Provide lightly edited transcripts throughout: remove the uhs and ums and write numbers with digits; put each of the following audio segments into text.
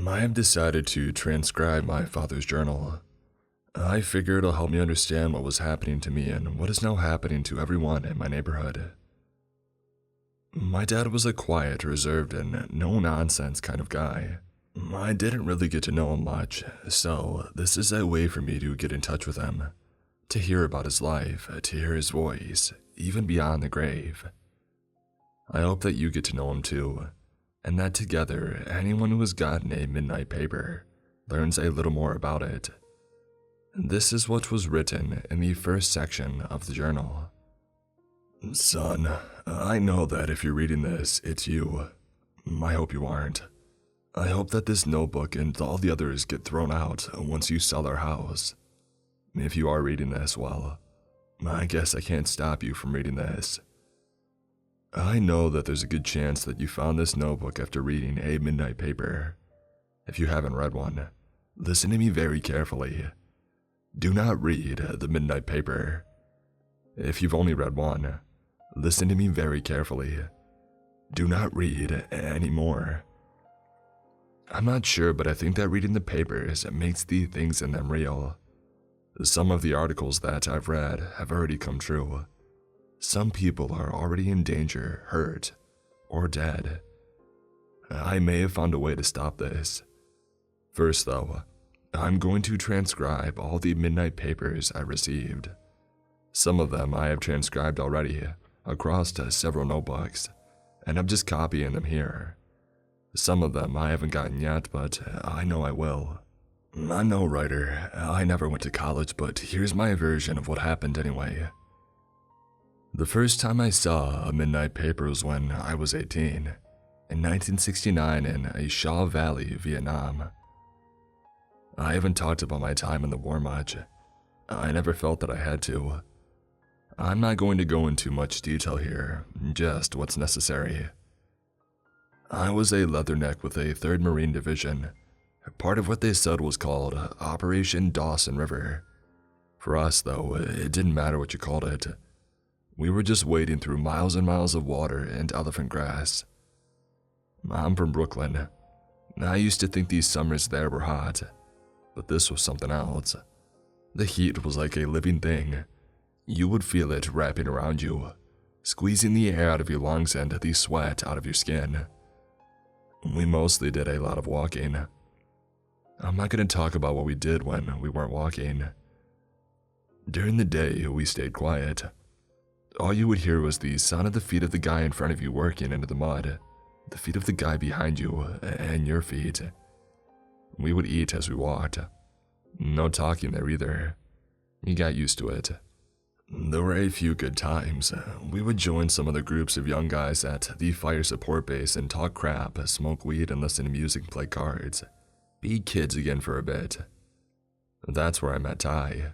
I have decided to transcribe my father's journal. I figure it'll help me understand what was happening to me and what is now happening to everyone in my neighborhood. My dad was a quiet, reserved, and no-nonsense kind of guy. I didn't really get to know him much, so this is a way for me to get in touch with him, to hear about his life, to hear his voice, even beyond the grave. I hope that you get to know him too, and that together, anyone who has gotten a midnight paper learns a little more about it. This is what was written in the first section of the journal. Son, I know that if you're reading this, it's you. I hope you aren't. I hope that this notebook and all the others get thrown out once you sell our house. If you are reading this, well, I guess I can't stop you from reading this. I know that there's a good chance that you found this notebook after reading a midnight paper. If you haven't read one, listen to me very carefully. Do not read the midnight paper. If you've only read one, listen to me very carefully. Do not read any more. I'm not sure, but I think that reading the papers makes the things in them real. Some of the articles that I've read have already come true. Some people are already in danger, hurt, or dead. I may have found a way to stop this. First though, I'm going to transcribe all the midnight papers I received. Some of them I have transcribed already across several notebooks, and I'm just copying them here. Some of them I haven't gotten yet, but I know I will. I'm no writer, I never went to college, but here's my version of what happened anyway. The first time I saw a midnight paper was when I was 18, in 1969 in Shaw Valley, Vietnam. I haven't talked about my time in the war much. I never felt that I had to. I'm not going to go into much detail here, just what's necessary. I was a leatherneck with a 3rd Marine Division. Part of what they said was called Operation Dawson River. For us, though, it didn't matter what you called it. We were just wading through miles and miles of water and elephant grass. I'm from Brooklyn. I used to think these summers there were hot, but this was something else. The heat was like a living thing. You would feel it wrapping around you, squeezing the air out of your lungs and the sweat out of your skin. We mostly did a lot of walking. I'm not going to talk about what we did when we weren't walking. During the day, we stayed quiet. All you would hear was the sound of the feet of the guy in front of you working into the mud, the feet of the guy behind you, and your feet. We would eat as we walked. No talking there either. You got used to it. There were a few good times. We would join some other groups of young guys at the fire support base and talk crap, smoke weed, and listen to music and play cards. Be kids again for a bit. That's where I met Ty.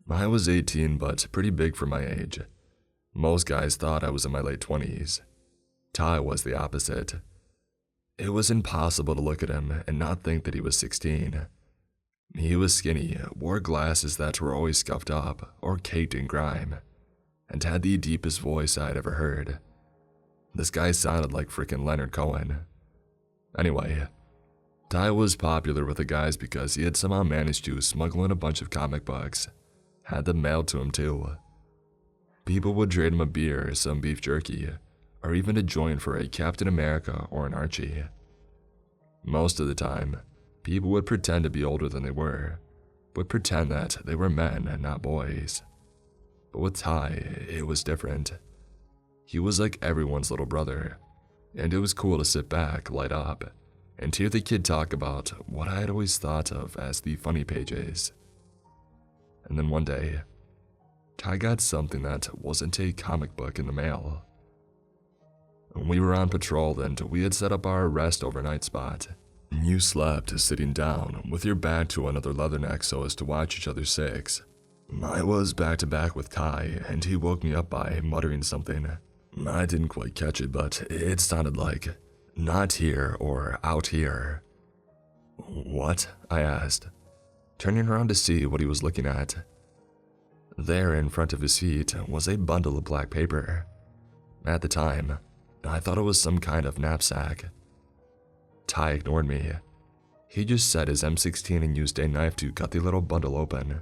I was 18, but pretty big for my age. Most guys thought I was in my late 20s. Ty was the opposite. It was impossible to look at him and not think that he was 16. He was skinny, wore glasses that were always scuffed up or caked in grime, and had the deepest voice I'd ever heard. This guy sounded like frickin' Leonard Cohen. Anyway, Ty was popular with the guys because he had somehow managed to smuggle in a bunch of comic books, had them mailed to him too. People would trade him a beer, some beef jerky, or even a joint for a Captain America or an Archie. Most of the time, people would pretend to be older than they were, would pretend that they were men and not boys. But with Ty, it was different. He was like everyone's little brother, and it was cool to sit back, light up, and hear the kid talk about what I had always thought of as the funny pages. And then one day, Ty got something that wasn't a comic book in the mail. We were on patrol and we had set up our rest overnight spot. You slept sitting down with your back to another leatherneck so as to watch each other's six. I was back to back with Ty and he woke me up by muttering something. I didn't quite catch it, but it sounded like, "Not here" or "out here." "What?" I asked, turning around to see what he was looking at. There in front of his feet was a bundle of black paper. At the time, I thought it was some kind of knapsack. Ty ignored me. He just set his M16 and used a knife to cut the little bundle open.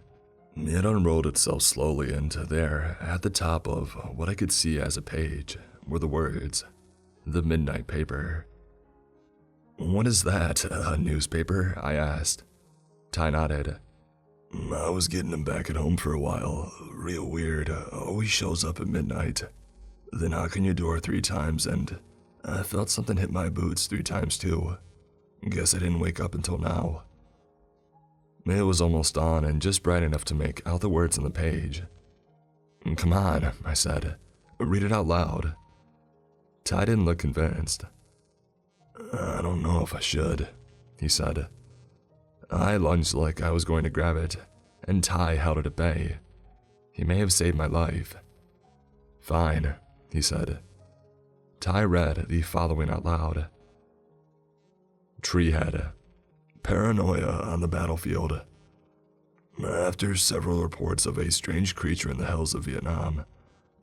It unrolled itself slowly, and there, at the top of what I could see as a page, were the words, "The Midnight Paper." "What is that, a newspaper?" I asked. Ty nodded. "I was getting him back at home for a while. Real weird, always shows up at midnight. They knock on your door 3 times, and I felt something hit my boots 3 times too. Guess I didn't wake up until now." It was almost dawn and just bright enough to make out the words on the page. "Come on," I said. "Read it out loud." Ty didn't look convinced. "I don't know if I should," he said. I lunged like I was going to grab it, and Ty held it at bay. He may have saved my life. "Fine," he said. Ty read the following out loud. "Treehead. Paranoia on the battlefield. After several reports of a strange creature in the hills of Vietnam,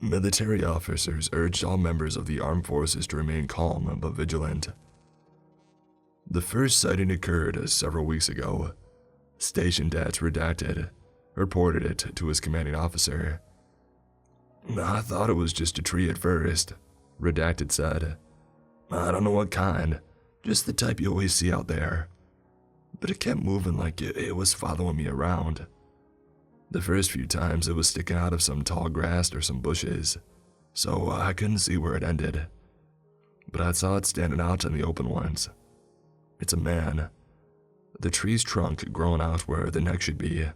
military officers urged all members of the armed forces to remain calm but vigilant. The first sighting occurred several weeks ago. Station Dat Redacted reported it to his commanding officer. I thought it was just a tree at first," Redacted said. "I don't know what kind, just the type you always see out there. But it kept moving like it was following me around. The first few times it was sticking out of some tall grass or some bushes, so I couldn't see where it ended. But I saw it standing out in the open ones. It's a man. The tree's trunk growing out where the neck should be.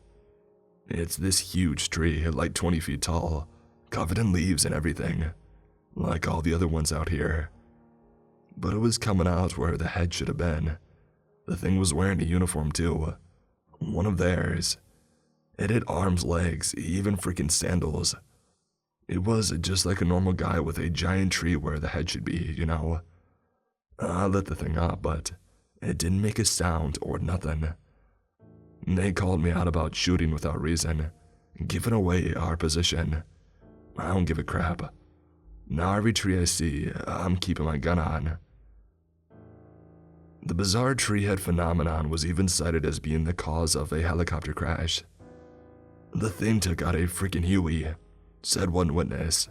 It's this huge tree, like 20 feet tall, covered in leaves and everything, like all the other ones out here. But it was coming out where the head should have been. The thing was wearing a uniform too. One of theirs. It had arms, legs, even freaking sandals. It was just like a normal guy with a giant tree where the head should be, you know. I lit the thing up, but it didn't make a sound or nothing. They called me out about shooting without reason, giving away our position. I don't give a crap. Now every tree I see, I'm keeping my gun on." The bizarre treehead phenomenon was even cited as being the cause of a helicopter crash. "The thing took out a freaking Huey," said one witness.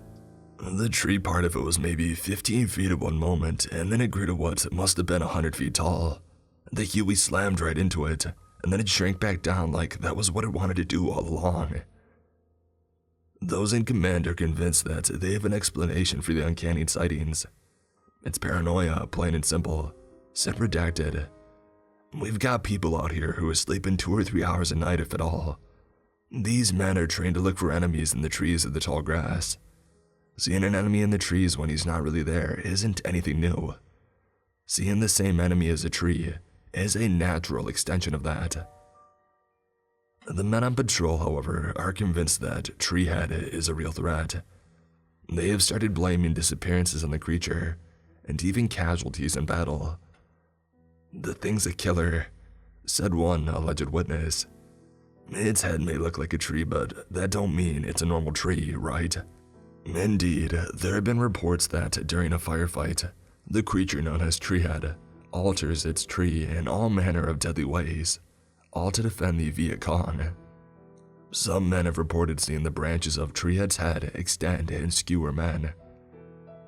"The tree part of it was maybe 15 feet at one moment, and then it grew to what must have been 100 feet tall. The Huey slammed right into it, and then it shrank back down like that was what it wanted to do all along. Those in command are convinced that they have an explanation for the uncanny sightings. It's paranoia, plain and simple," said Redacted. "We've got people out here who are sleeping 2 or 3 hours a night if at all. These men are trained to look for enemies in the trees of the tall grass. Seeing an enemy in the trees when he's not really there isn't anything new. Seeing the same enemy as a tree is a natural extension of that. The men on patrol, however, are convinced that Treehead is a real threat. They have started blaming disappearances on the creature, and even casualties in battle. The thing's a killer," said one alleged witness. "Its head may look like a tree, but that don't mean it's a normal tree, right?" Indeed, there have been reports that during a firefight, the creature known as Treehead alters its tree in all manner of deadly ways, all to defend the Viet Cong. Some men have reported seeing the branches of Treehead's head extend and skewer men.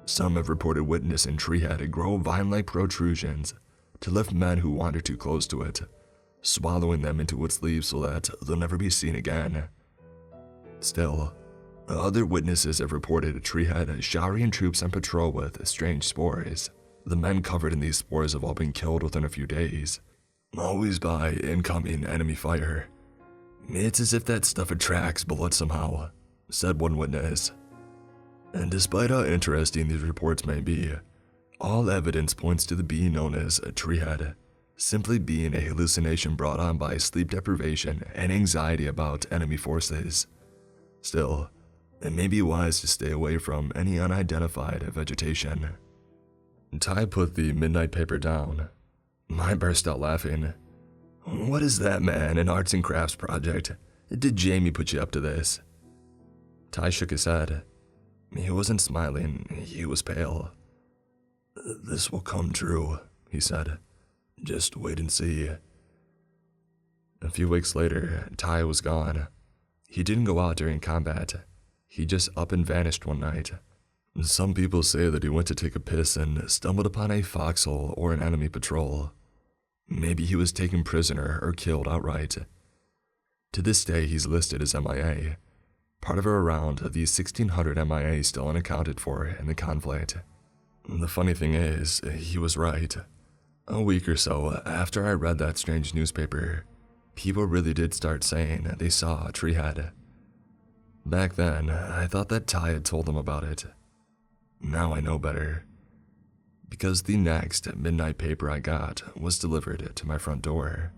Some have reported witnessing Treehead grow vine-like protrusions to lift men who wander too close to it, swallowing them into its leaves so that they'll never be seen again. Still, other witnesses have reported a Treehead showering troops on patrol with strange spores. The men covered in these spores have all been killed within a few days, always by incoming enemy fire. "It's as if that stuff attracts bullets somehow," said one witness. And despite how interesting these reports may be, all evidence points to the being known as a Treehead simply being a hallucination brought on by sleep deprivation and anxiety about enemy forces. Still, it may be wise to stay away from any unidentified vegetation. Ty put the midnight paper down. I burst out laughing. "What is that, man, an arts and crafts project? Did Jamie put you up to this?" Ty shook his head. He wasn't smiling, he was pale. "This will come true," he said. Just wait and see. A few weeks later, Ty was gone. He didn't go out during combat. He just up and vanished one night. Some people say that he went to take a piss and stumbled upon a foxhole or an enemy patrol. Maybe he was taken prisoner or killed outright. To this day, he's listed as MIA, part of or around the 1,600 MIA still unaccounted for in the conflict. The funny thing is, he was right. A week or so after I read that strange newspaper, people really did start saying they saw a tree head. Back then, I thought that Ty had told them about it. Now I know better. Because the next midnight paper I got was delivered to my front door.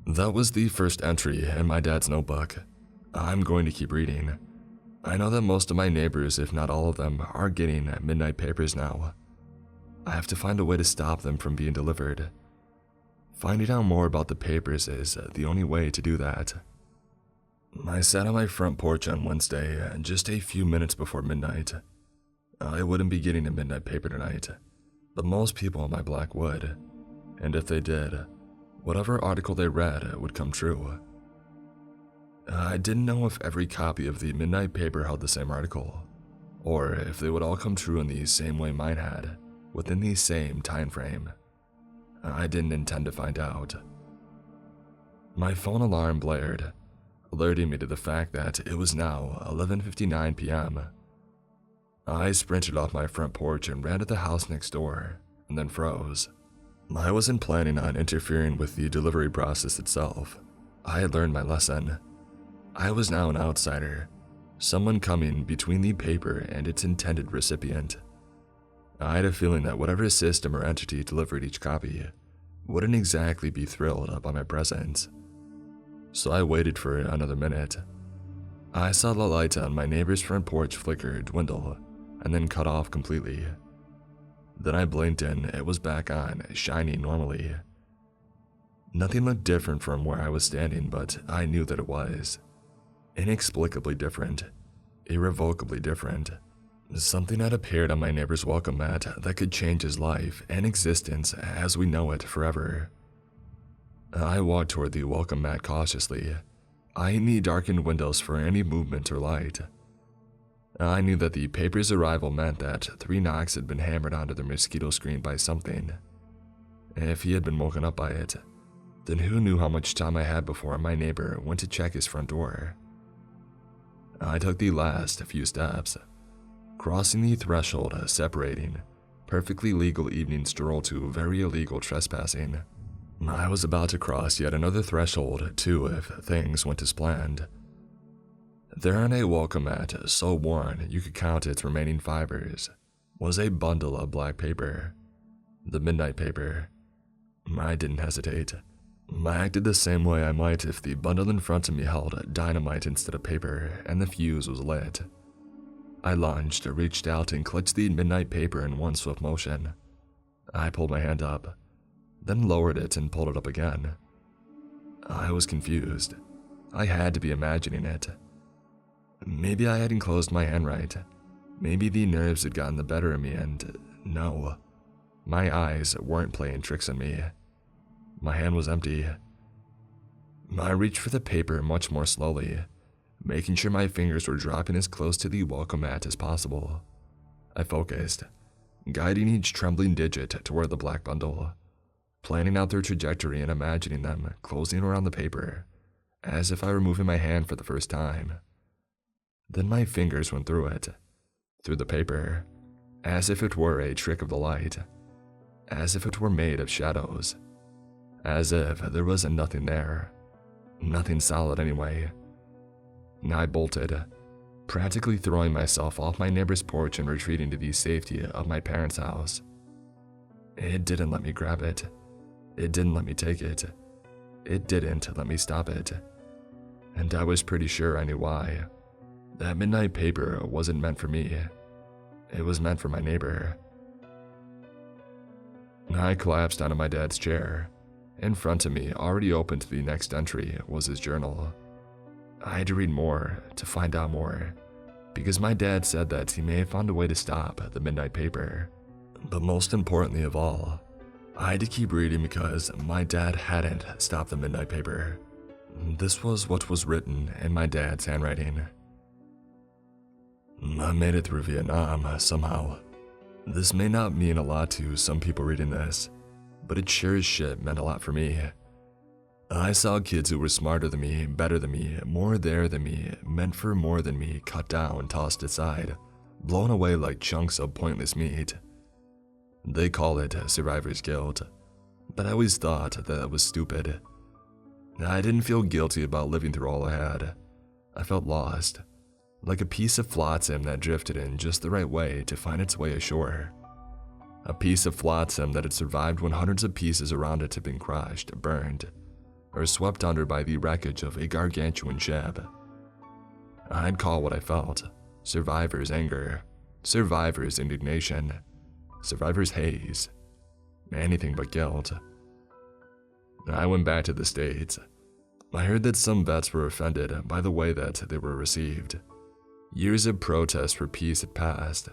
That was the first entry in my dad's notebook. I'm going to keep reading. I know that most of my neighbors, if not all of them, are getting midnight papers now. I have to find a way to stop them from being delivered. Finding out more about the papers is the only way to do that. I sat on my front porch on Wednesday, just a few minutes before midnight. I wouldn't be getting a midnight paper tonight, but most people on my block would, and if they did, whatever article they read would come true. I didn't know if every copy of the midnight paper held the same article, or if they would all come true in the same way mine had, within the same time frame. I didn't intend to find out. My phone alarm blared, alerting me to the fact that it was now 11:59 p.m. I sprinted off my front porch and ran to the house next door, and then froze. I wasn't planning on interfering with the delivery process itself. I had learned my lesson. I was now an outsider, someone coming between the paper and its intended recipient. I had a feeling that whatever system or entity delivered each copy wouldn't exactly be thrilled by my presence. So I waited for another minute. I saw the light on my neighbor's front porch flicker, dwindle, and then cut off completely. Then I blinked and it was back on, shining normally. Nothing looked different from where I was standing, but I knew that it was. Inexplicably different. Irrevocably different. Something had appeared on my neighbor's welcome mat that could change his life and existence as we know it forever. I walked toward the welcome mat cautiously, eyeing the darkened windows for any movement or light. I knew that the paper's arrival meant that 3 knocks had been hammered onto the mosquito screen by something. If he had been woken up by it, then who knew how much time I had before my neighbor went to check his front door. I took the last few steps, crossing the threshold separating perfectly legal evening stroll to very illegal trespassing. I was about to cross yet another threshold too if things went as planned. There on a welcome mat, so worn you could count its remaining fibers, was a bundle of black paper. The midnight paper. I didn't hesitate. I acted the same way I might if the bundle in front of me held dynamite instead of paper and the fuse was lit. I lunged, reached out, and clutched the midnight paper in one swift motion. I pulled my hand up, then lowered it and pulled it up again. I was confused. I had to be imagining it. Maybe I hadn't closed my hand right. Maybe the nerves had gotten the better of me and no, my eyes weren't playing tricks on me. My hand was empty. I reached for the paper much more slowly, making sure my fingers were dropping as close to the welcome mat as possible. I focused, guiding each trembling digit toward the black bundle, planning out their trajectory and imagining them closing around the paper, as if I were moving my hand for the first time. Then my fingers went through it, through the paper, as if it were a trick of the light, as if it were made of shadows, as if there was nothing there, nothing solid anyway. I bolted, practically throwing myself off my neighbor's porch and retreating to the safety of my parents' house. It didn't let me grab it. It didn't let me take it. It didn't let me stop it. And I was pretty sure I knew why. That midnight paper wasn't meant for me. It was meant for my neighbor. I collapsed onto my dad's chair. In front of me, already open to the next entry, was his journal. I had to read more, to find out more, because my dad said that he may have found a way to stop the midnight paper. But most importantly of all, I had to keep reading because my dad hadn't stopped the midnight paper. This was what was written in my dad's handwriting. I made it through Vietnam somehow. This may not mean a lot to some people reading this, but it sure as shit meant a lot for me. I saw kids who were smarter than me, better than me, more there than me, meant for more than me, cut down, tossed aside, blown away like chunks of pointless meat. They call it survivor's guilt, but I always thought that was stupid. I didn't feel guilty about living through all I had. I felt lost, like a piece of flotsam that drifted in just the right way to find its way ashore. A piece of flotsam that had survived when hundreds of pieces around it had been crushed, burned, or swept under by the wreckage of a gargantuan ship. I'd call what I felt survivor's anger, survivor's indignation, survivor's haze, anything but guilt. I went back to the States. I heard that some vets were offended by the way that they were received. Years of protest for peace had passed.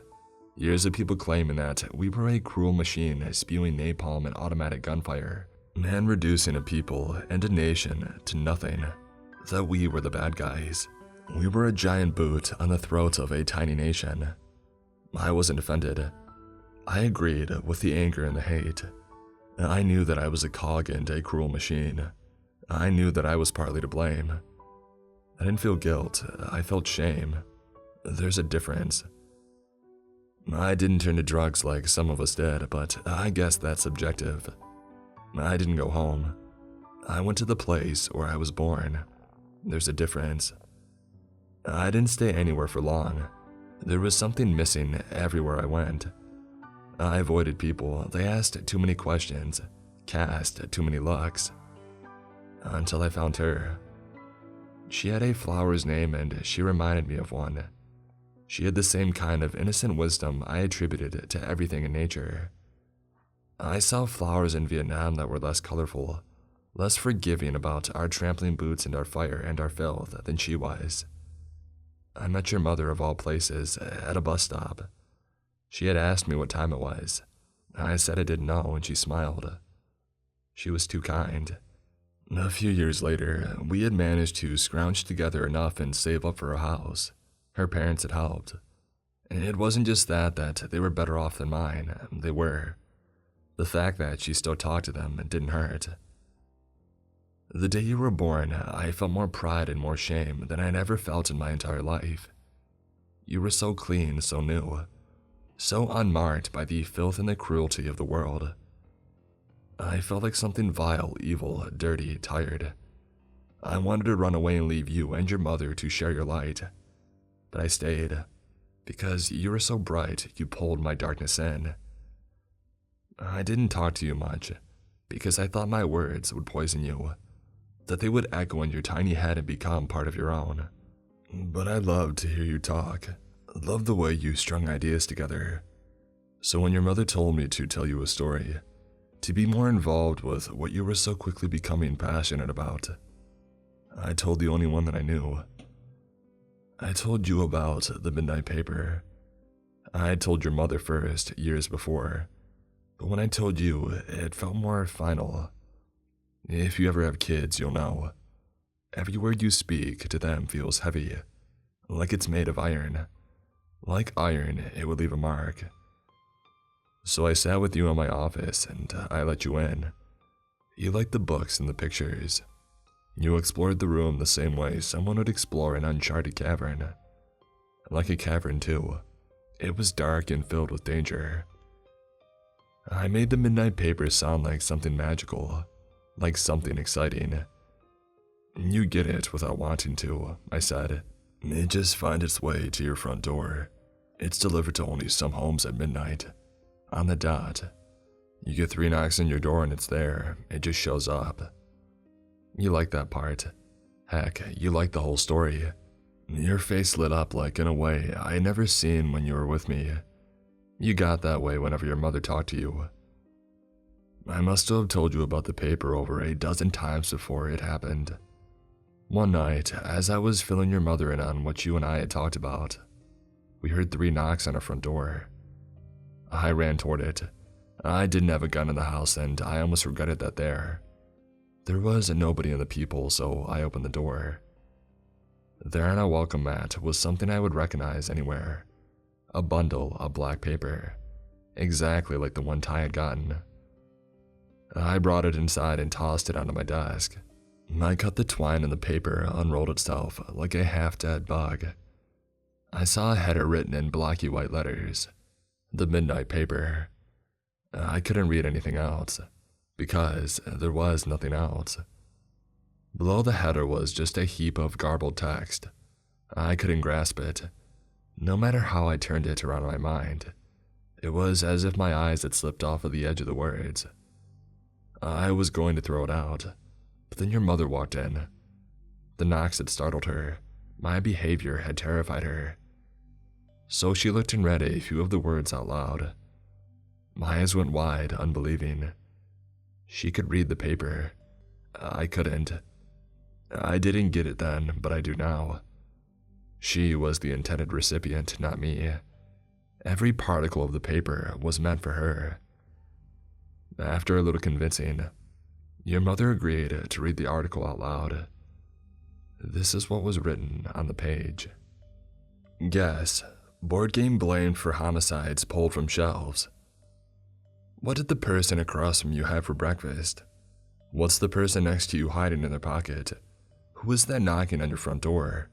Years of people claiming that we were a cruel machine spewing napalm and automatic gunfire, and reducing a people and a nation to nothing. That we were the bad guys. We were a giant boot on the throat of a tiny nation. I wasn't offended. I agreed with the anger and the hate. I knew that I was a cog in a cruel machine. I knew that I was partly to blame. I didn't feel guilt. I felt shame. There's a difference. I didn't turn to drugs like some of us did, but I guess that's subjective. I didn't go home. I went to the place where I was born. There's a difference. I didn't stay anywhere for long. There was something missing everywhere I went. I avoided people. They asked too many questions, cast too many looks. Until I found her. She had a flower's name and she reminded me of one. She had the same kind of innocent wisdom I attributed to everything in nature. I saw flowers in Vietnam that were less colorful, less forgiving about our trampling boots and our fire and our filth than she was. I met your mother of all places at a bus stop. She had asked me what time it was. I said I didn't know and she smiled. She was too kind. A few years later, we had managed to scrounge together enough and save up for a house. Her parents had helped. It wasn't just that they were better off than mine. They were. The fact that she still talked to them didn't hurt. The day you were born, I felt more pride and more shame than I had ever felt in my entire life. You were so clean, so new, so unmarked by the filth and the cruelty of the world. I felt like something vile, evil, dirty, tired. I wanted to run away and leave you and your mother to share your light. But I stayed, because you were so bright you pulled my darkness in. I didn't talk to you much, because I thought my words would poison you, that they would echo in your tiny head and become part of your own. But I loved to hear you talk, loved the way you strung ideas together. So when your mother told me to tell you a story, to be more involved with what you were so quickly becoming passionate about, I told the only one that I knew. I told you about the midnight paper. I had told your mother first, years before, but when I told you, it felt more final. If you ever have kids, you'll know. Every word you speak to them feels heavy, like it's made of iron. Like iron, it would leave a mark. So I sat with you in my office and I let you in. You liked the books and the pictures. You explored the room the same way someone would explore an uncharted cavern. Like a cavern too. It was dark and filled with danger. I made the midnight paper sound like something magical, like something exciting. You get it without wanting to, I said. It just finds its way to your front door. It's delivered to only some homes at midnight. On the dot. You get 3 knocks on your door and it's there. It just shows up. You like that part. Heck, you like the whole story. Your face lit up like in a way I had never seen when you were with me. You got that way whenever your mother talked to you. I must have told you about the paper over a dozen times before it happened. One night, as I was filling your mother in on what you and I had talked about, we heard 3 knocks on our front door. I ran toward it. I didn't have a gun in the house, and I almost regretted that there. There was nobody in the peephole, so I opened the door. There on a welcome mat was something I would recognize anywhere. A bundle of black paper, exactly like the one Ty had gotten. I brought it inside and tossed it onto my desk. I cut the twine and the paper unrolled itself like a half-dead bug. I saw a header written in blocky white letters, the Midnight paper. I couldn't read anything else, because there was nothing else. Below the header was just a heap of garbled text. I couldn't grasp it. No matter how I turned it around in my mind, it was as if my eyes had slipped off of the edge of the words. I was going to throw it out, but then your mother walked in. The knocks had startled her. My behavior had terrified her. So she looked and read a few of the words out loud. My eyes went wide, unbelieving. She could read the paper. I couldn't. I didn't get it then, but I do now. She was the intended recipient, not me. Every particle of the paper was meant for her. After a little convincing, your mother agreed to read the article out loud. This is what was written on the page. Guess, board game blamed for homicides pulled from shelves. What did the person across from you have for breakfast? What's the person next to you hiding in their pocket? Who is that knocking on your front door?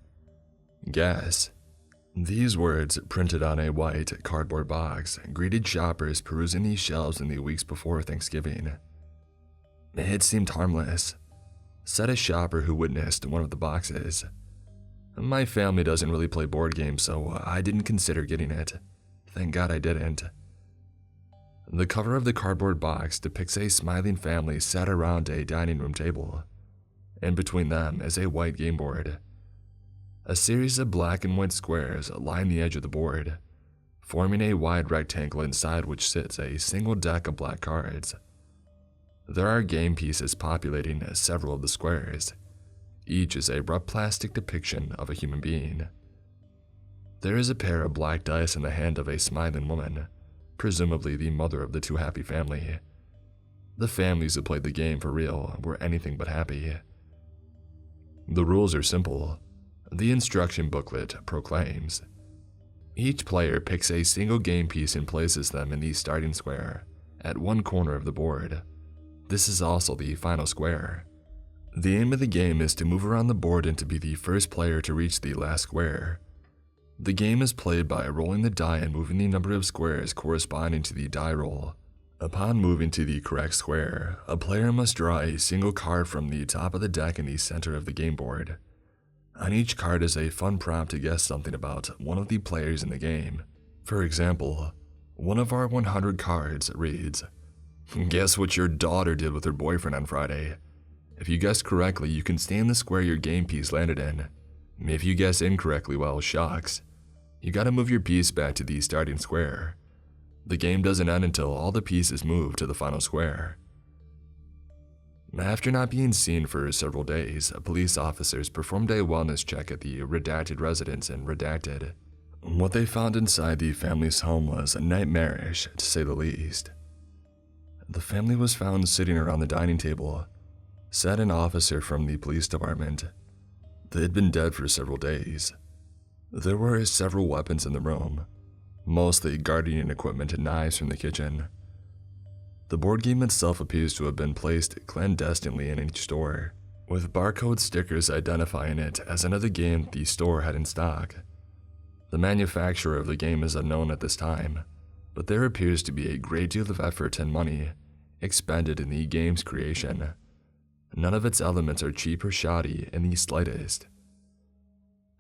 Guess. These words, printed on a white cardboard box, greeted shoppers perusing these shelves in the weeks before Thanksgiving. It seemed harmless, said a shopper who witnessed one of the boxes. My family doesn't really play board games, so I didn't consider getting it. Thank God I didn't. The cover of the cardboard box depicts a smiling family sat around a dining room table, and between them is a white game board. A series of black and white squares line the edge of the board, forming a wide rectangle inside which sits a single deck of black cards. There are game pieces populating several of the squares. Each is a rough plastic depiction of a human being. There is a pair of black dice in the hand of a smiling woman, presumably the mother of the Too Happy family. The families who played the game for real were anything but happy. The rules are simple. The instruction booklet proclaims. Each player picks a single game piece and places them in the starting square, at one corner of the board. This is also the final square. The aim of the game is to move around the board and to be the first player to reach the last square. The game is played by rolling the die and moving the number of squares corresponding to the die roll. Upon moving to the correct square, a player must draw a single card from the top of the deck in the center of the game board. On each card is a fun prompt to guess something about one of the players in the game. For example, one of our 100 cards reads, "Guess what your daughter did with her boyfriend on Friday." If you guess correctly, you can stay in the square your game piece landed in. If you guess incorrectly, well, shucks. You gotta move your piece back to the starting square. The game doesn't end until all the pieces move to the final square. After not being seen for several days, police officers performed a wellness check at the redacted residence in Redacted. What they found inside the family's home was nightmarish, to say the least. The family was found sitting around the dining table, said an officer from the police department. They had been dead for several days. There were several weapons in the room, mostly gardening equipment and knives from the kitchen. The board game itself appears to have been placed clandestinely in each store, with barcode stickers identifying it as another game the store had in stock. The manufacturer of the game is unknown at this time, but there appears to be a great deal of effort and money expended in the game's creation. None of its elements are cheap or shoddy in the slightest.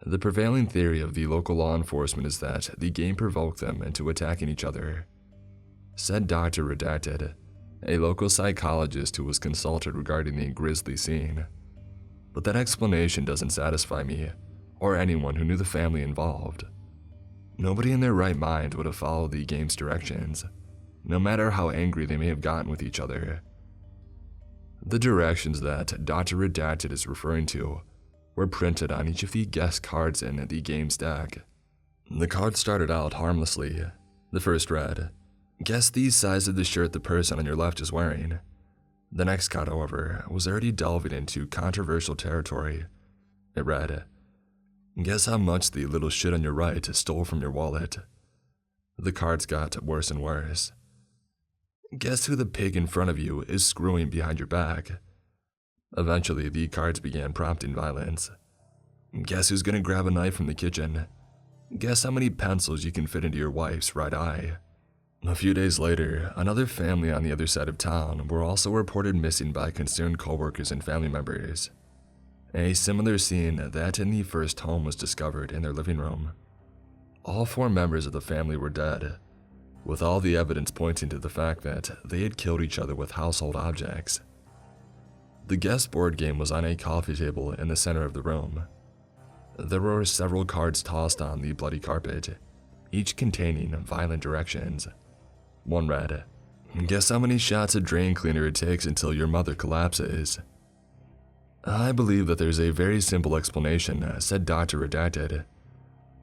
The prevailing theory of the local law enforcement is that the game provoked them into attacking each other, said Dr. Redacted, a local psychologist who was consulted regarding the grisly scene. But that explanation doesn't satisfy me, or anyone who knew the family involved. Nobody in their right mind would have followed the game's directions, no matter how angry they may have gotten with each other. The directions that Dr. Redacted is referring to were printed on each of the guest cards in the game's deck. The cards started out harmlessly. The first read, Guess the size of the shirt the person on your left is wearing. The next card, however, was already delving into controversial territory. It read, guess how much the little shit on your right stole from your wallet. The cards got worse and worse. Guess who the pig in front of you is screwing behind your back. Eventually, the cards began prompting violence. Guess who's gonna grab a knife from the kitchen. Guess how many pencils you can fit into your wife's right eye. A few days later, another family on the other side of town were also reported missing by concerned coworkers and family members. A similar scene that in the first home was discovered in their living room. All 4 members of the family were dead, with all the evidence pointing to the fact that they had killed each other with household objects. The guest board game was on a coffee table in the center of the room. There were several cards tossed on the bloody carpet, each containing violent directions. One read, guess how many shots of drain cleaner it takes until your mother collapses. I believe that there's a very simple explanation, said Dr. Redacted.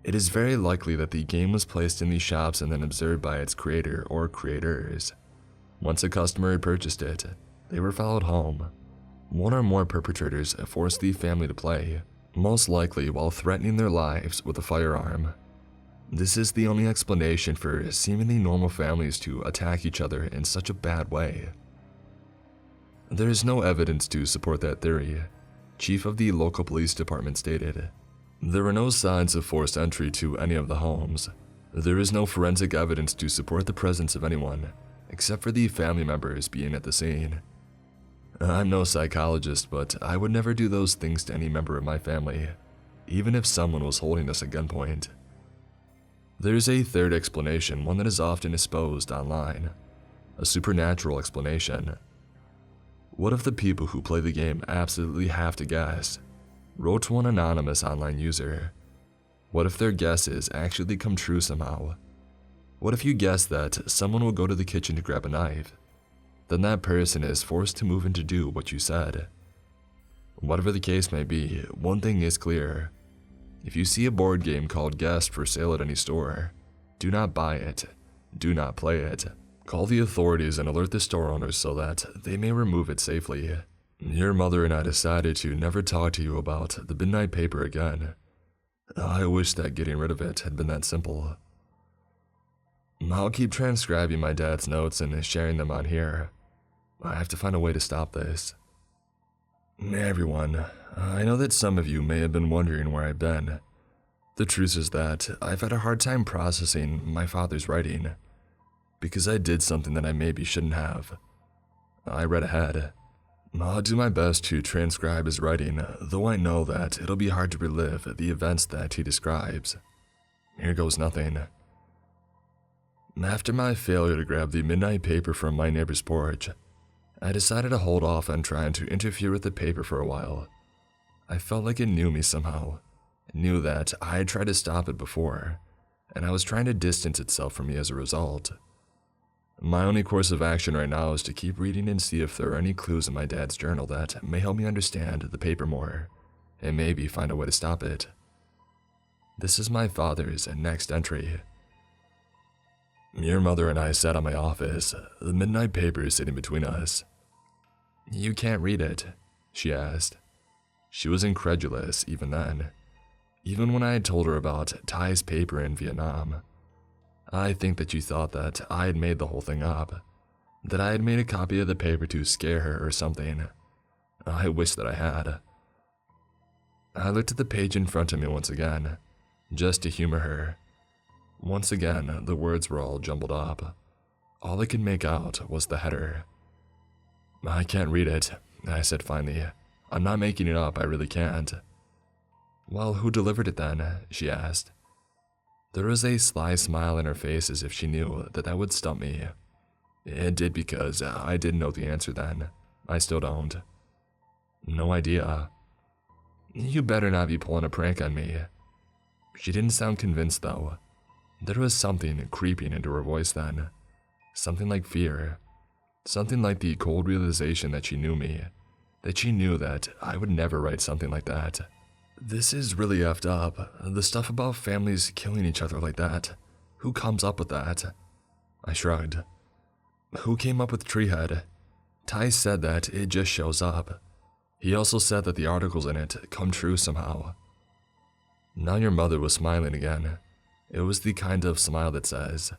It is very likely that the game was placed in these shops and then observed by its creator or creators. Once a customer had purchased it, they were followed home. One or more perpetrators forced the family to play, most likely while threatening their lives with a firearm. This is the only explanation for seemingly normal families to attack each other in such a bad way. There is no evidence to support that theory, Chief of the local police department stated. There were no signs of forced entry to any of the homes. There is no forensic evidence to support the presence of anyone, except for the family members being at the scene. I'm no psychologist, but I would never do those things to any member of my family, even if someone was holding us at gunpoint. There's a third explanation, one that is often espoused online. A supernatural explanation. What if the people who play the game absolutely have to guess? Wrote one anonymous online user. What if their guesses actually come true somehow? What if you guess that someone will go to the kitchen to grab a knife? Then that person is forced to move in to do what you said. Whatever the case may be, one thing is clear. If you see a board game called Guest for sale at any store, do not buy it. Do not play it. Call the authorities and alert the store owners so that they may remove it safely. Your mother and I decided to never talk to you about the Midnight paper again. I wish that getting rid of it had been that simple. I'll keep transcribing my dad's notes and sharing them on here. I have to find a way to stop this. Everyone, I know that some of you may have been wondering where I've been. The truth is that I've had a hard time processing my father's writing, because I did something that I maybe shouldn't have. I read ahead. I'll do my best to transcribe his writing, though I know that it'll be hard to relive the events that he describes. Here goes nothing. After my failure to grab the Midnight paper from my neighbor's porch, I decided to hold off on trying to interfere with the paper for a while. I felt like it knew me somehow. It knew that I had tried to stop it before, and I was trying to distance itself from me as a result. My only course of action right now is to keep reading and see if there are any clues in my dad's journal that may help me understand the paper more, and maybe find a way to stop it. This is my father's next entry. Your mother and I sat on my office, the Midnight paper sitting between us. You can't read it, she asked. She was incredulous even then, even when I had told her about Ty's paper in Vietnam. I think that she thought that I had made the whole thing up, that I had made a copy of the paper to scare her or something. I wish that I had. I looked at the page in front of me once again, just to humor her. Once again, the words were all jumbled up. All I could make out was the header. I can't read it, I said finally. I'm not making it up, I really can't. Well, who delivered it then? She asked. There was a sly smile in her face as if she knew that that would stump me. It did because I didn't know the answer then. I still don't. No idea. You better not be pulling a prank on me. She didn't sound convinced though. There was something creeping into her voice then. Something like fear. Something like the cold realization that she knew me. That she knew that I would never write something like that. This is really effed up. The stuff about families killing each other like that. Who comes up with that? I shrugged. Who came up with Treehead? Ty said that it just shows up. He also said that the articles in it come true somehow. Now your mother was smiling again. It was the kind of smile that says,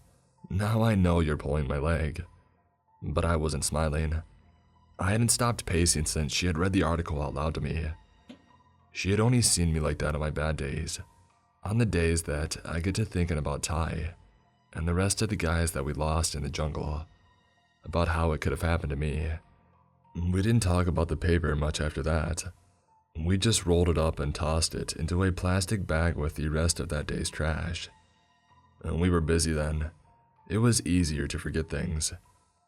now I know you're pulling my leg. But I wasn't smiling. I hadn't stopped pacing since she had read the article out loud to me. She had only seen me like that on my bad days, on the days that I get to thinking about Ty and the rest of the guys that we lost in the jungle, about how it could have happened to me. We didn't talk about the paper much after that. We just rolled it up and tossed it into a plastic bag with the rest of that day's trash. And we were busy then. It was easier to forget things.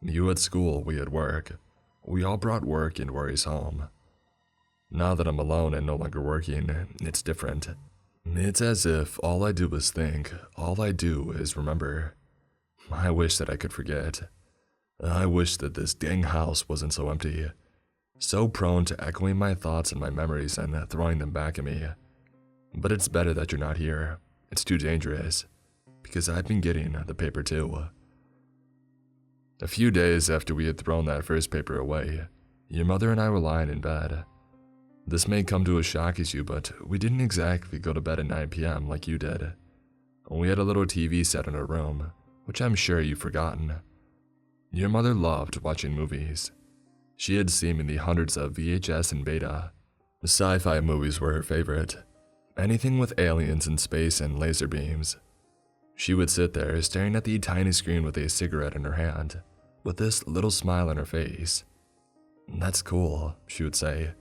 You at school, we at work. We all brought work and worries home. Now that I'm alone and no longer working, it's different. It's as if all I do is think, all I do is remember. I wish that I could forget. I wish that this dang house wasn't so empty, so prone to echoing my thoughts and my memories and throwing them back at me. But it's better that you're not here. It's too dangerous, because I've been getting the paper too. A few days after we had thrown that first paper away, your mother and I were lying in bed. This may come to a shock as you, but we didn't exactly go to bed at 9 p.m. like you did. We had a little TV set in our room, which I'm sure you've forgotten. Your mother loved watching movies. She had seen me the hundreds of VHS and beta. Sci-fi movies were her favorite. Anything with aliens in space and laser beams. She would sit there staring at the tiny screen with a cigarette in her hand, with this little smile on her face. That's cool, she would say.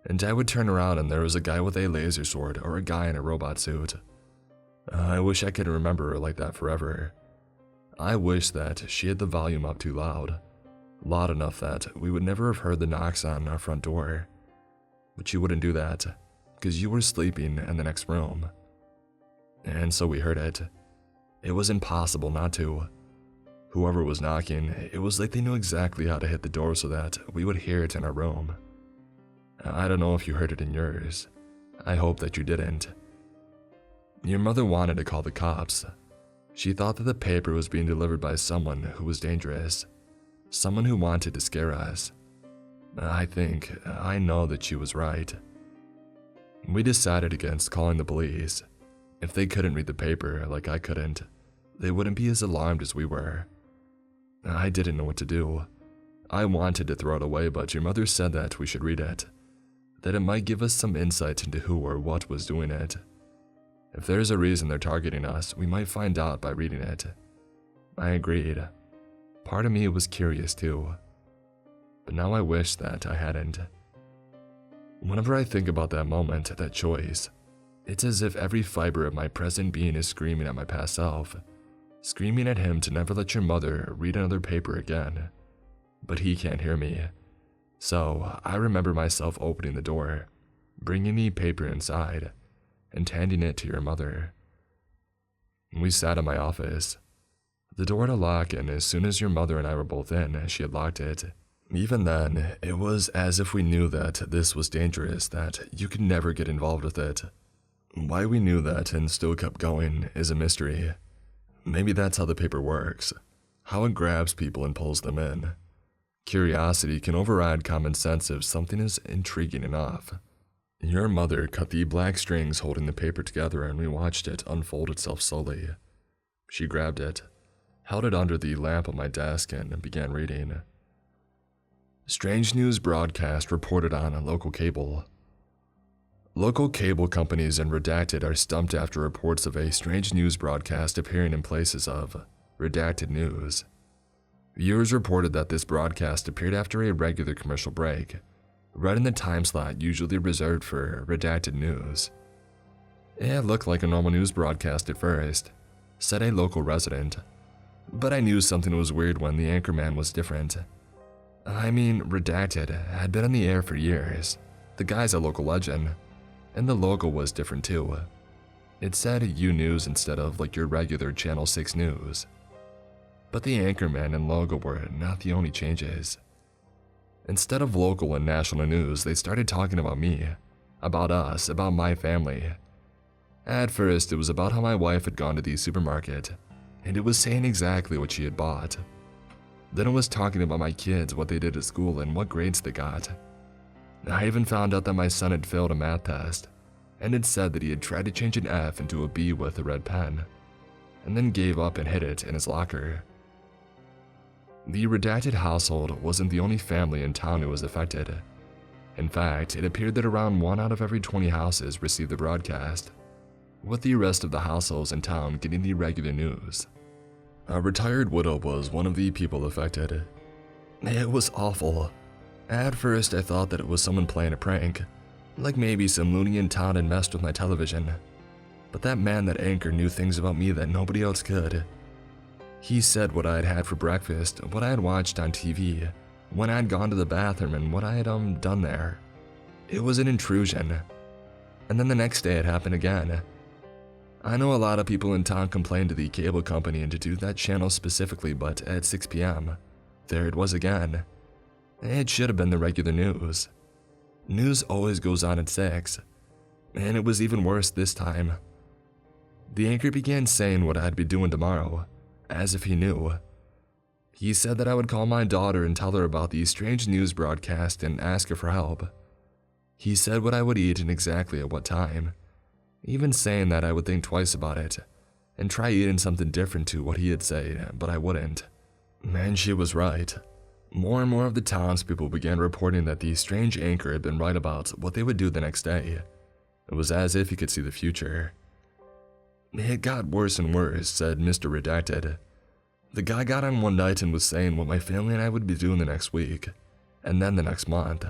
And I would turn around and there was a guy with a laser sword or a guy in a robot suit. I wish I could remember her like that forever. I wish that she had the volume up too loud. Loud enough that we would never have heard the knocks on our front door. But she wouldn't do that, because you were sleeping in the next room. And so we heard it. It was impossible not to. Whoever was knocking, it was like they knew exactly how to hit the door so that we would hear it in our room. I don't know if you heard it in yours. I hope that you didn't. Your mother wanted to call the cops. She thought that the paper was being delivered by someone who was dangerous. Someone who wanted to scare us. I know that she was right. We decided against calling the police. If they couldn't read the paper like I couldn't, they wouldn't be as alarmed as we were. I didn't know what to do. I wanted to throw it away, but your mother said that we should read it. That it might give us some insight into who or what was doing it. If there's a reason they're targeting us, we might find out by reading it. I agreed. Part of me was curious too. But now I wish that I hadn't. Whenever I think about that moment, that choice, it's as if every fiber of my present being is screaming at my past self. Screaming at him to never let your mother read another paper again. But he can't hear me. So I remember myself opening the door, bringing the paper inside, and handing it to your mother. We sat in my office. The door had a lock, and as soon as your mother and I were both in, she had locked it. Even then, it was as if we knew that this was dangerous, that you could never get involved with it. Why we knew that and still kept going is a mystery. Maybe that's how the paper works, how it grabs people and pulls them in. Curiosity can override common sense if something is intriguing enough. Your mother cut the black strings holding the paper together and we watched it unfold itself slowly. She grabbed it, held it under the lamp on my desk, and began reading. Strange news broadcast reported on a local cable. Local cable companies and Redacted are stumped after reports of a strange news broadcast appearing in places of Redacted news. Viewers reported that this broadcast appeared after a regular commercial break, right in the time slot usually reserved for Redacted news. It looked like a normal news broadcast at first, said a local resident, but I knew something was weird when the anchorman was different. Redacted had been on the air for years. The guy's a local legend, and the logo was different too. It said U News instead of like your regular Channel 6 news. But the anchorman and logo were not the only changes. Instead of local and national news, they started talking about me, about us, about my family. At first, it was about how my wife had gone to the supermarket, and it was saying exactly what she had bought. Then it was talking about my kids, what they did at school, and what grades they got. I even found out that my son had failed a math test, and it said that he had tried to change an F into a B with a red pen, and then gave up and hid it in his locker. The redacted household wasn't the only family in town who was affected. In fact, it appeared that around 1 out of every 20 houses received the broadcast, with the rest of the households in town getting the regular news. A retired widow was one of the people affected. It was awful. At first, I thought that it was someone playing a prank, like maybe some loony in town had messed with my television. But that man that anchor knew things about me that nobody else could. He said what I had had for breakfast, what I had watched on TV, when I had gone to the bathroom, and what I had done there. It was an intrusion. And then the next day it happened again. I know a lot of people in town complained to the cable company and to do that channel specifically, but at 6 p.m., there it was again. It should have been the regular news. News always goes on at 6, and it was even worse this time. The anchor began saying what I'd be doing tomorrow, as if he knew. He said that I would call my daughter and tell her about the strange news broadcast and ask her for help. He said what I would eat and exactly at what time, even saying that I would think twice about it and try eating something different to what he had said, but I wouldn't. And she was right. More and more of the townspeople began reporting that the strange anchor had been right about what they would do the next day. It was as if he could see the future. It got worse and worse, said Mr. Redacted. The guy got on one night and was saying what my family and I would be doing the next week, and then the next month.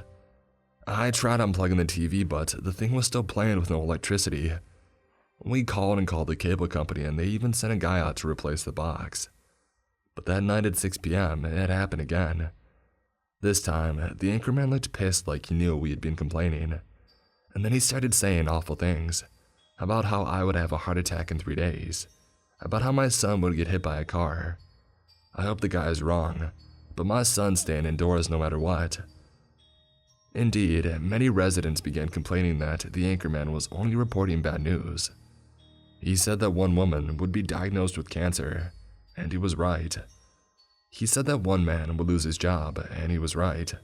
I tried unplugging the TV, but the thing was still playing with no electricity. We called and called the cable company, and they even sent a guy out to replace the box. But that night at 6 p.m., it happened again. This time, the anchorman looked pissed like he knew we had been complaining. And then he started saying awful things. About how I would have a heart attack in 3 days. About how my son would get hit by a car. I hope the guy is wrong, but my son's staying indoors no matter what. Indeed, many residents began complaining that the anchorman was only reporting bad news. He said that one woman would be diagnosed with cancer, and he was right. He said that one man would lose his job, and he was right.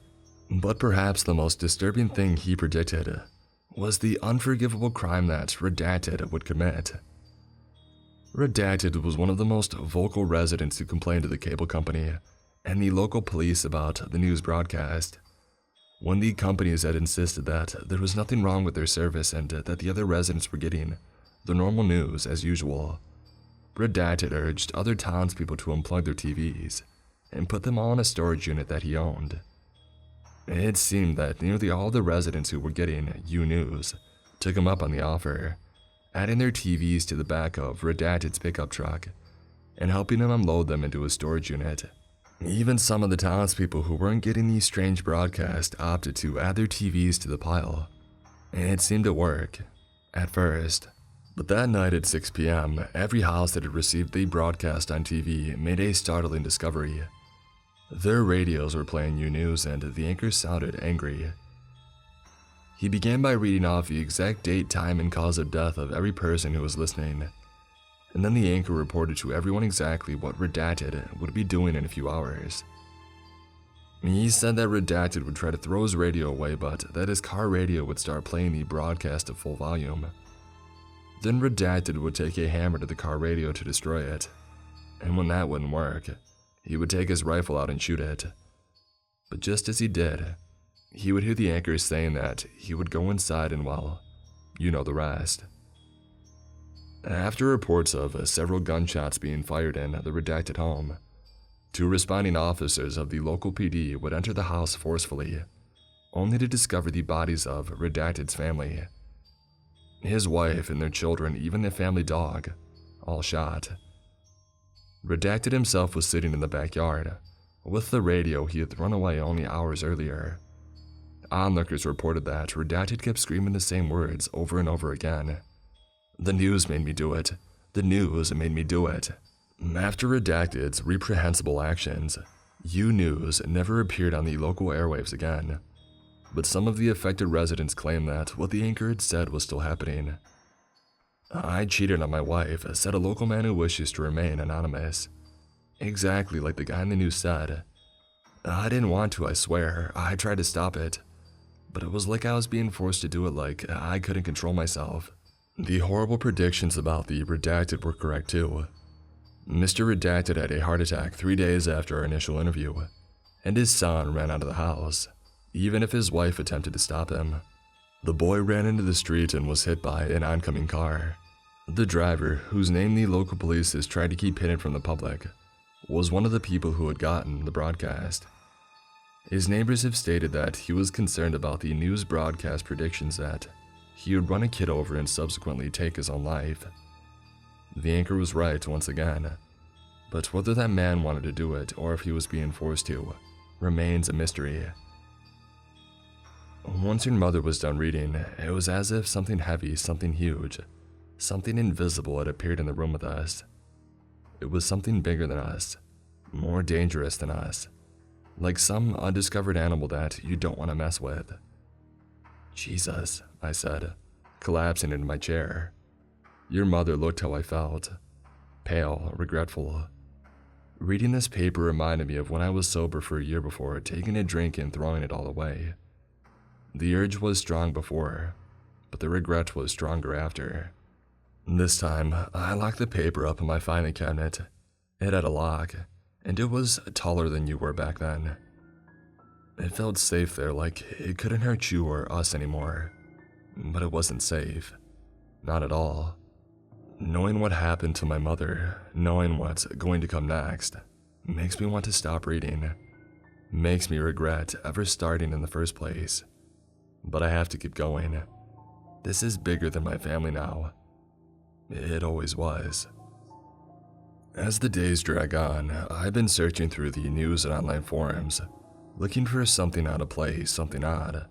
But perhaps the most disturbing thing he predicted was the unforgivable crime that Redacted would commit. Redacted was one of the most vocal residents who complained to the cable company and the local police about the news broadcast, when the companies had insisted that there was nothing wrong with their service and that the other residents were getting the normal news as usual. Redacted urged other townspeople to unplug their TVs and put them all in a storage unit that he owned. It seemed that nearly all the residents who were getting U-News took him up on the offer, adding their TVs to the back of Redacted's pickup truck and helping him unload them into a storage unit. Even some of the townspeople who weren't getting these strange broadcasts opted to add their TVs to the pile. It seemed to work, at first. But that night at 6 p.m., every house that had received the broadcast on TV made a startling discovery. Their radios were playing U-News and the anchor sounded angry. He began by reading off the exact date, time, and cause of death of every person who was listening. And then the anchor reported to everyone exactly what Redacted would be doing in a few hours. He said that Redacted would try to throw his radio away, but that his car radio would start playing the broadcast at full volume. Then Redacted would take a hammer to the car radio to destroy it, and when that wouldn't work, he would take his rifle out and shoot it. But just as he did, he would hear the anchor saying that he would go inside and, well, you know the rest. After reports of several gunshots being fired in the Redacted home, 2 responding officers of the local PD would enter the house forcefully, only to discover the bodies of Redacted's family. His wife and their children, even the family dog, all shot. Redacted himself was sitting in the backyard, with the radio he had thrown away only hours earlier. Onlookers reported that Redacted kept screaming the same words over and over again. The news made me do it. The news made me do it. After Redacted's reprehensible actions, U-News never appeared on the local airwaves again. But some of the affected residents claimed that what the anchor had said was still happening. I cheated on my wife, said a local man who wishes to remain anonymous. Exactly like the guy in the news said. I didn't want to, I swear. I tried to stop it. But it was like I was being forced to do it, like I couldn't control myself. The horrible predictions about the redacted were correct too. Mr. Redacted had a heart attack 3 days after our initial interview, and his son ran out of the house, even if his wife attempted to stop him. The boy ran into the street and was hit by an oncoming car. The driver, whose name the local police has tried to keep hidden from the public, was one of the people who had gotten the broadcast. His neighbors have stated that he was concerned about the news broadcast predictions that he would run a kid over and subsequently take his own life. The anchor was right once again, but whether that man wanted to do it or if he was being forced to remains a mystery. Once your mother was done reading, it was as if something heavy, something huge, something invisible had appeared in the room with us. It was something bigger than us, more dangerous than us, like some undiscovered animal that you don't want to mess with. Jesus, I said, collapsing into my chair. Your mother looked how I felt, pale, regretful. Reading this paper reminded me of when I was sober for a year before, taking a drink and throwing it all away. The urge was strong before, but the regret was stronger after. This time, I locked the paper up in my filing cabinet. It had a lock, and it was taller than you were back then. It felt safe there, like it couldn't hurt you or us anymore. But it wasn't safe. Not at all. Knowing what happened to my mother, knowing what's going to come next, makes me want to stop reading. Makes me regret ever starting in the first place. But I have to keep going. This is bigger than my family now. It always was. As the days drag on, I've been searching through the news and online forums, looking for something out of place, something odd,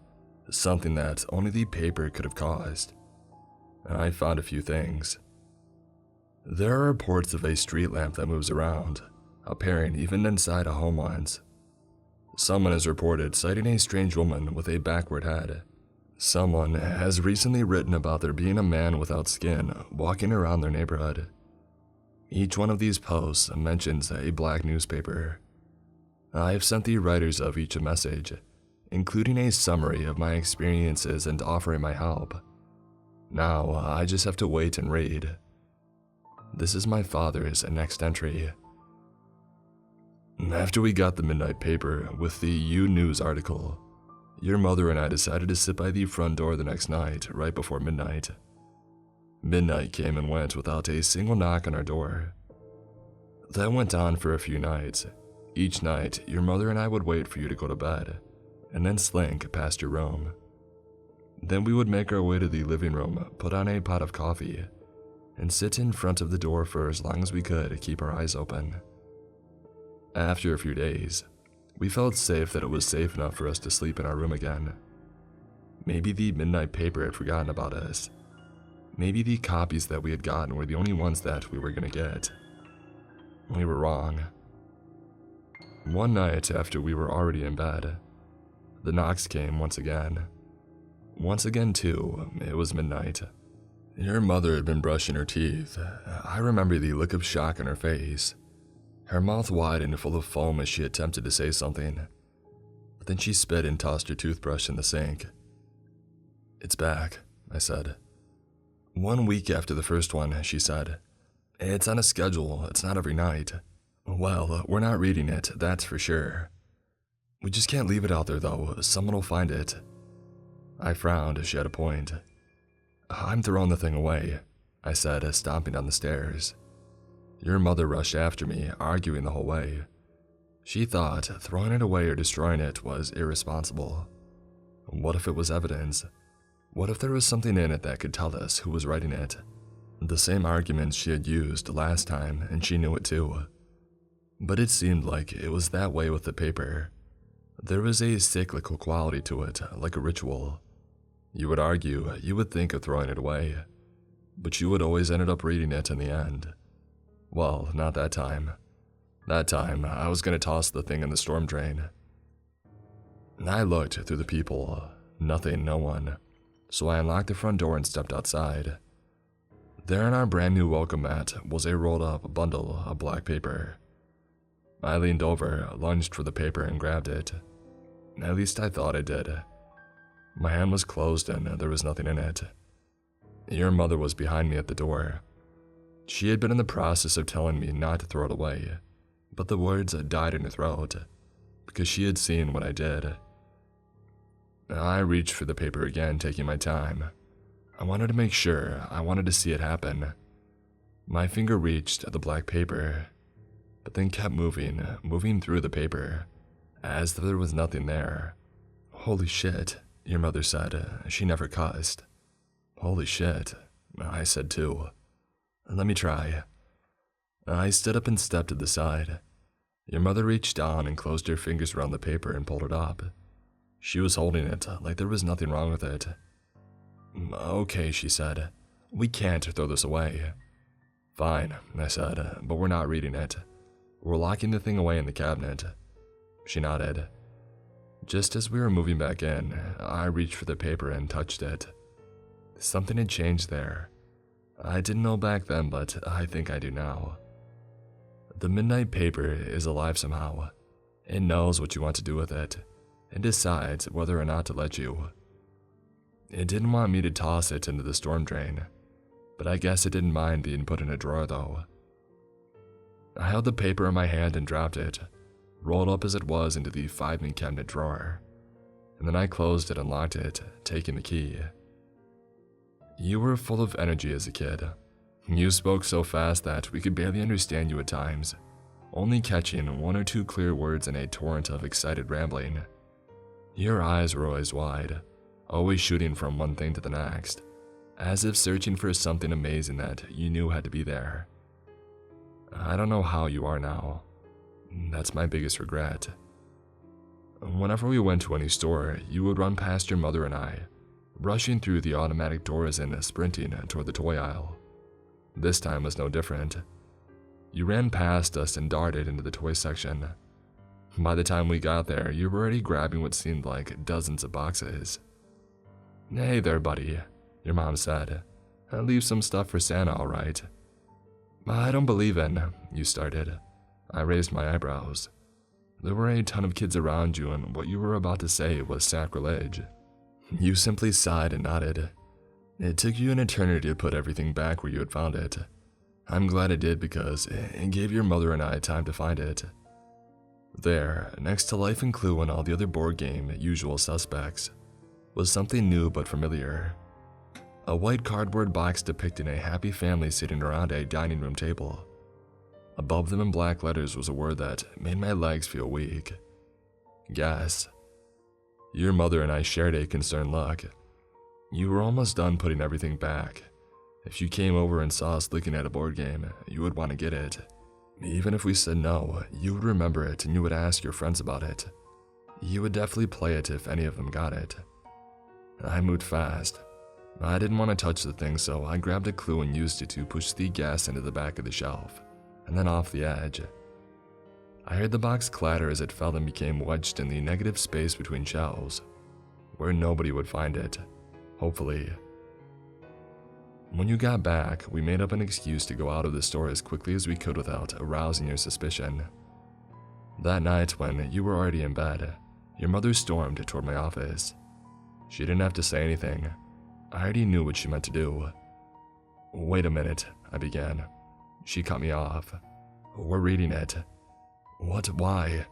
something that only the paper could have caused. I found a few things. There are reports of a street lamp that moves around, appearing even inside a home once. Someone has reported sighting a strange woman with a backward head. Someone has recently written about there being a man without skin walking around their neighborhood. Each one of these posts mentions a black newspaper. I have sent the writers of each a message, including a summary of my experiences and offering my help. Now, I just have to wait and read. This is my father's next entry. After we got the midnight paper with the U News article, your mother and I decided to sit by the front door the next night, right before midnight. Midnight came and went without a single knock on our door. That went on for a few nights. Each night, your mother and I would wait for you to go to bed, and then slink past your room. Then we would make our way to the living room, put on a pot of coffee, and sit in front of the door for as long as we could to keep our eyes open. After a few days, we felt safe that it was safe enough for us to sleep in our room again. Maybe the midnight paper had forgotten about us. Maybe the copies that we had gotten were the only ones that we were going to get. We were wrong. One night after we were already in bed, the knocks came once again. Once again too, it was midnight. Your mother had been brushing her teeth. I remember the look of shock on her face. Her mouth wide and full of foam as she attempted to say something. But then she spit and tossed her toothbrush in the sink. "It's back," I said. 1 week after the first one, she said. "It's on a schedule, it's not every night." "Well, we're not reading it, that's for sure. We just can't leave it out there though, someone will find it." I frowned as she had a point. "I'm throwing the thing away," I said, stomping down the stairs. Your mother rushed after me, arguing the whole way. She thought throwing it away or destroying it was irresponsible. What if it was evidence? What if there was something in it that could tell us who was writing it? The same arguments she had used last time, and she knew it too. But it seemed like it was that way with the paper. There was a cyclical quality to it, like a ritual. You would argue, you would think of throwing it away, but you would always end up reading it in the end. Well, not that time. That time, I was going to toss the thing in the storm drain. I looked through the people. Nothing, no one. So I unlocked the front door and stepped outside. There on our brand new welcome mat was a rolled up bundle of black paper. I leaned over, lunged for the paper, and grabbed it. At least I thought I did. My hand was closed and there was nothing in it. Your mother was behind me at the door. She had been in the process of telling me not to throw it away, but the words died in her throat, because she had seen what I did. I reached for the paper again, taking my time. I wanted to make sure, I wanted to see it happen. My finger reached the black paper, but then kept moving through the paper, as though there was nothing there. Holy shit, your mother said. She never cussed. Holy shit, I said too. Let me try. I stood up and stepped to the side. Your mother reached down and closed her fingers around the paper and pulled it up. She was holding it like there was nothing wrong with it. Okay, she said. We can't throw this away. Fine, I said, but we're not reading it. We're locking the thing away in the cabinet. She nodded. Just as we were moving back in, I reached for the paper and touched it. Something had changed there. I didn't know back then, but I think I do now. The midnight paper is alive somehow. It knows what you want to do with it, and decides whether or not to let you. It didn't want me to toss it into the storm drain, but I guess it didn't mind being put in a drawer though. I held the paper in my hand and dropped it, rolled up as it was into the filing cabinet drawer, and then I closed it and locked it, taking the key. You were full of energy as a kid. You spoke so fast that we could barely understand you at times, only catching one or two clear words in a torrent of excited rambling. Your eyes were always wide, always shooting from one thing to the next, as if searching for something amazing that you knew had to be there. I don't know how you are now. That's my biggest regret. Whenever we went to any store, you would run past your mother and I, rushing through the automatic doors and sprinting toward the toy aisle. This time was no different. You ran past us and darted into the toy section. By the time we got there, you were already grabbing what seemed like dozens of boxes. Hey there, buddy, your mom said. I'll leave some stuff for Santa, all right? I don't believe in, you started. I raised my eyebrows. There were a ton of kids around you, and what you were about to say was sacrilege. You simply sighed and nodded. It took you an eternity to put everything back where you had found it. I'm glad it did because it gave your mother and I time to find it. There, next to Life and Clue and all the other board game usual suspects, was something new but familiar. A white cardboard box depicting a happy family sitting around a dining room table. Above them in black letters was a word that made my legs feel weak. Gas. Your mother and I shared a concerned look. You were almost done putting everything back. If you came over and saw us looking at a board game, you would want to get it. Even if we said no, you would remember it and you would ask your friends about it. You would definitely play it if any of them got it. I moved fast. I didn't want to touch the thing, so I grabbed a clue and used it to push the gas into the back of the shelf, and then off the edge. I heard the box clatter as it fell and became wedged in the negative space between shelves, where nobody would find it, hopefully. When you got back, we made up an excuse to go out of the store as quickly as we could without arousing your suspicion. That night, when you were already in bed, your mother stormed toward my office. She didn't have to say anything. I already knew what she meant to do. Wait a minute, I began. She cut me off. We're reading it. What? Why?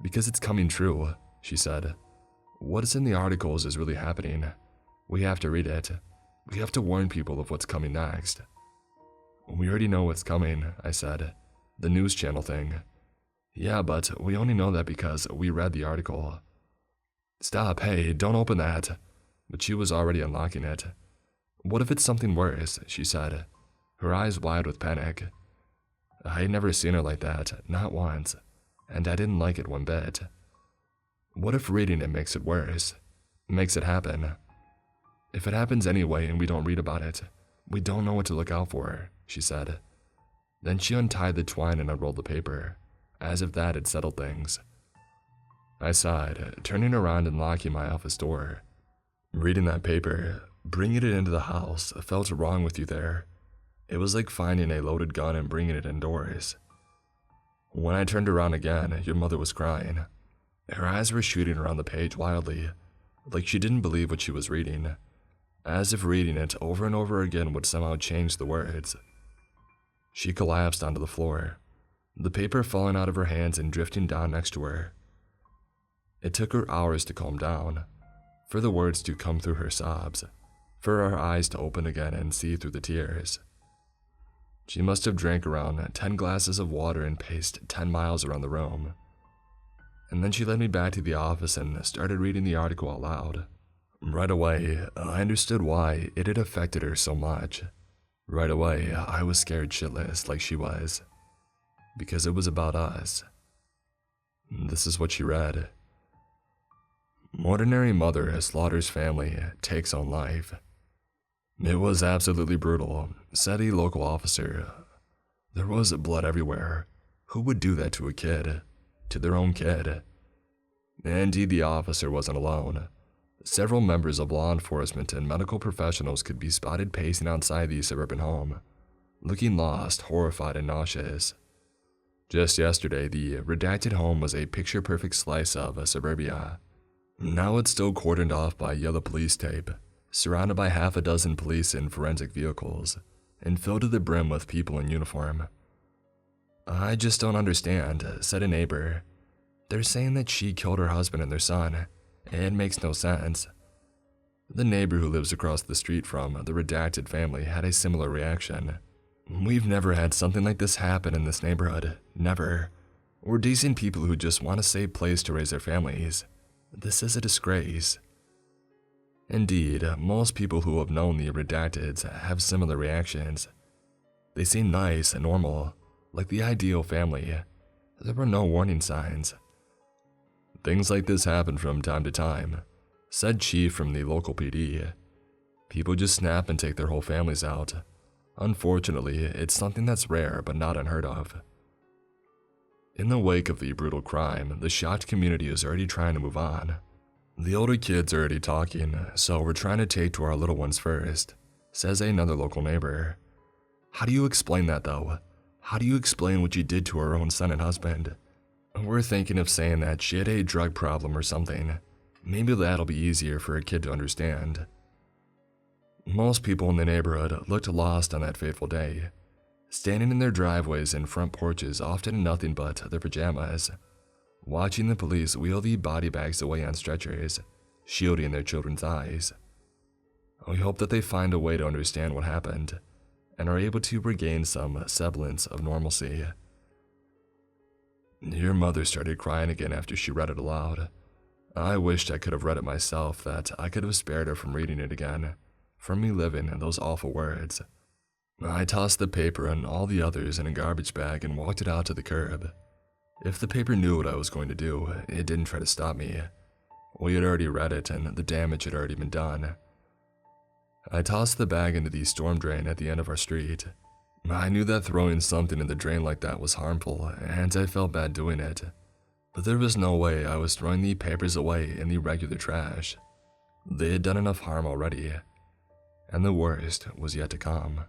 Because it's coming true, she said. What is in the articles is really happening. We have to read it. We have to warn people of what's coming next. We already know what's coming, I said. The news channel thing. Yeah, but we only know that because we read the article. Stop, hey, don't open that. But she was already unlocking it. What if it's something worse, she said, her eyes wide with panic. I had never seen her like that, not once, and I didn't like it one bit. What if reading it makes it worse? Makes it happen? If it happens anyway and we don't read about it, we don't know what to look out for, she said. Then she untied the twine and unrolled the paper, as if that had settled things. I sighed, turning around and locking my office door. Reading that paper, bringing it into the house, felt wrong with you there. It was like finding a loaded gun and bringing it indoors. When I turned around again, your mother was crying. Her eyes were shooting around the page wildly, like she didn't believe what she was reading, as if reading it over and over again would somehow change the words. She collapsed onto the floor, the paper falling out of her hands and drifting down next to her. It took her hours to calm down, for the words to come through her sobs, for her eyes to open again and see through the tears. She must have drank around 10 glasses of water and paced 10 miles around the room. And then she led me back to the office and started reading the article out loud. Right away, I understood why it had affected her so much. Right away, I was scared shitless like she was, because it was about us. This is what she read. Ordinary mother slaughters family, takes own life. It was absolutely brutal, said a local officer. There was blood everywhere. Who would do that to a kid? To their own kid? Indeed, the officer wasn't alone. Several members of law enforcement and medical professionals could be spotted pacing outside the suburban home, looking lost, horrified, and nauseous. Just yesterday, the redacted home was a picture-perfect slice of suburbia. Now it's still cordoned off by yellow police tape, surrounded by half a dozen police and forensic vehicles, and filled to the brim with people in uniform. I just don't understand, said a neighbor. They're saying that she killed her husband and their son. It makes no sense. The neighbor who lives across the street from the redacted family had a similar reaction. We've never had something like this happen in this neighborhood. Never. We're decent people who just want a safe place to raise their families. This is a disgrace. Indeed, most people who have known the redacteds have similar reactions. They seem nice and normal, like the ideal family. There were no warning signs. Things like this happen from time to time, said Chief from the local PD. People just snap and take their whole families out. Unfortunately, it's something that's rare but not unheard of. In the wake of the brutal crime, the shocked community is already trying to move on. The older kids are already talking, so we're trying to take to our little ones first, says another local neighbor. How do you explain that though? How do you explain what you did to her own son and husband? We're thinking of saying that she had a drug problem or something. Maybe that'll be easier for a kid to understand. Most people in the neighborhood looked lost on that fateful day, standing in their driveways and front porches often in nothing but their pajamas, watching the police wheel the body bags away on stretchers, shielding their children's eyes. We hope that they find a way to understand what happened and are able to regain some semblance of normalcy. Your mother started crying again after she read it aloud. I wished I could have read it myself, that I could have spared her from reading it again, from me living those awful words. I tossed the paper and all the others in a garbage bag and walked it out to the curb. If the paper knew what I was going to do, it didn't try to stop me. We had already read it and the damage had already been done. I tossed the bag into the storm drain at the end of our street. I knew that throwing something in the drain like that was harmful, and I felt bad doing it. But there was no way I was throwing the papers away in the regular trash. They had done enough harm already, and the worst was yet to come.